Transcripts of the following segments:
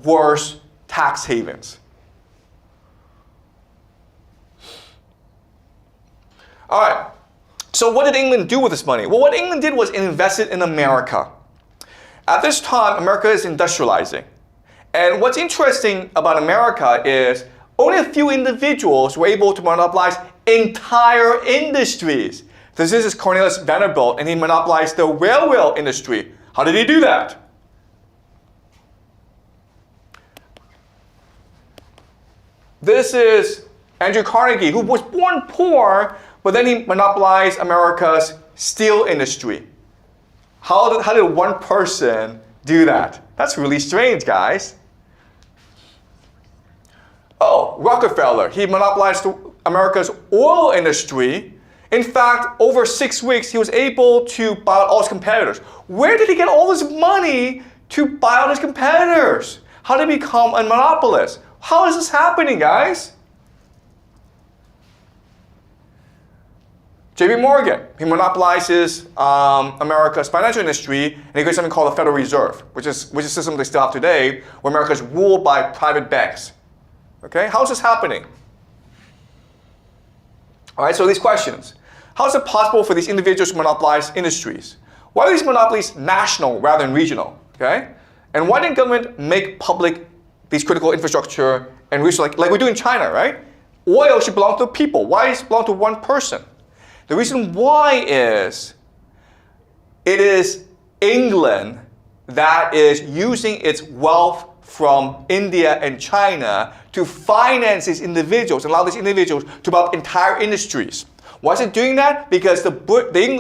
worst tax havens. All right, so what did England do with this money? Well, what England did was invest it in America. At this time, America is industrializing. And what's interesting about America is only a few individuals were able to monopolize entire industries. This is Cornelius Vanderbilt, and he monopolized the railway industry. How did he do that? This is Andrew Carnegie, who was born poor, but then he monopolized America's steel industry. How did one person do that? That's really strange, guys. Oh, Rockefeller, he monopolized America's oil industry. In fact, over 6 weeks, he was able to buy out all his competitors. Where did he get all this money to buy out his competitors? How did he become a monopolist? How is this happening, guys? J.P. Morgan, he monopolizes America's financial industry, and he creates something called the Federal Reserve, which is a system they still have today, where America is ruled by private banks. Okay, how is this happening? All right, so these questions. How is it possible for these individuals to monopolize industries? Why are these monopolies national rather than regional? Okay, and why didn't government make public these critical infrastructure and resources like we do in China, right? Oil should belong to the people. Why does it belong to one person? The reason why is it is England that is using its wealth from India and China to finance these individuals and allow these individuals to build entire industries. Why is it doing that? Because the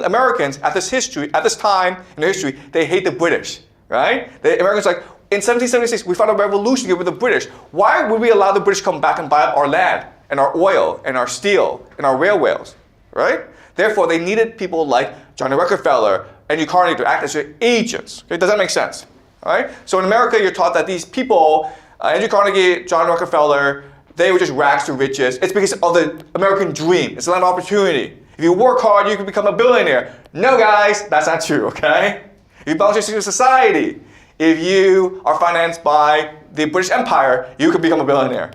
Americans at this time in their history, they hate the British, right? The Americans are like, in 1776, we fought a revolution here with the British. Why would we allow the British to come back and buy up our land and our oil and our steel and our railways, right? Therefore, they needed people like John Rockefeller and Carnegie to act as their agents. Okay, does that make sense? All right? So in America, you're taught that these people, Andrew Carnegie, John Rockefeller, they were just rags to riches. It's because of the American dream. It's a land of opportunity. If you work hard, you can become a billionaire. No, guys, that's not true, okay? If you belong to a secret society, if you are financed by the British Empire, you could become a billionaire.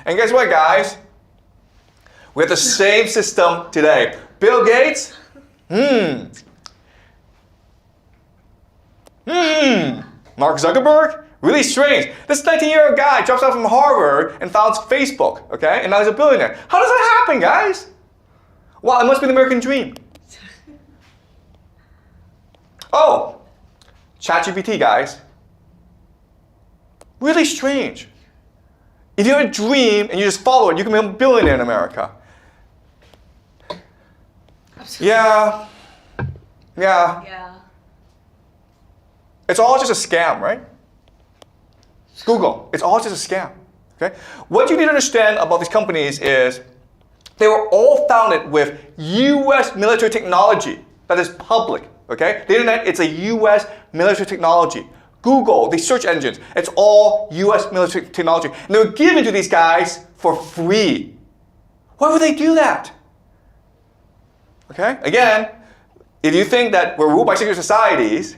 And guess what, guys? We have the same system today. Bill Gates, Mark Zuckerberg, really strange. This 19-year-old guy drops out from Harvard and founds Facebook, okay? And now he's a billionaire. How does that happen, guys? Well, it must be the American dream. Oh, ChatGPT, guys. Really strange. If you have a dream and you just follow it, you can become a billionaire in America. Yeah. It's all just a scam, right? Google, it's all just a scam, okay? What you need to understand about these companies is they were all founded with US military technology that is public, okay? The internet, it's a US military technology. Google, these search engines, it's all US military technology. And they were given to these guys for free. Why would they do that? Okay, again, if you think that we're ruled by secret societies,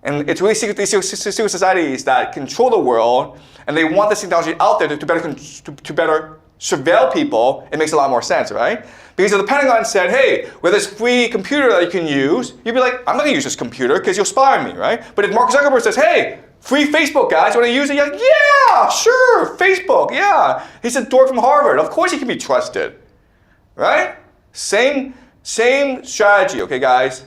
and it's really secret societies that control the world, and they want this technology out there to better surveil people, it makes a lot more sense, right? Because if the Pentagon said, hey, with this free computer that you can use, you'd be like, I'm not going to use this computer because you'll spy on me, right? But if Mark Zuckerberg says, hey, free Facebook, guys, want to use it? You're like, yeah, sure, Facebook, yeah. He's a dork from Harvard. Of course he can be trusted, right? Same strategy, okay, guys?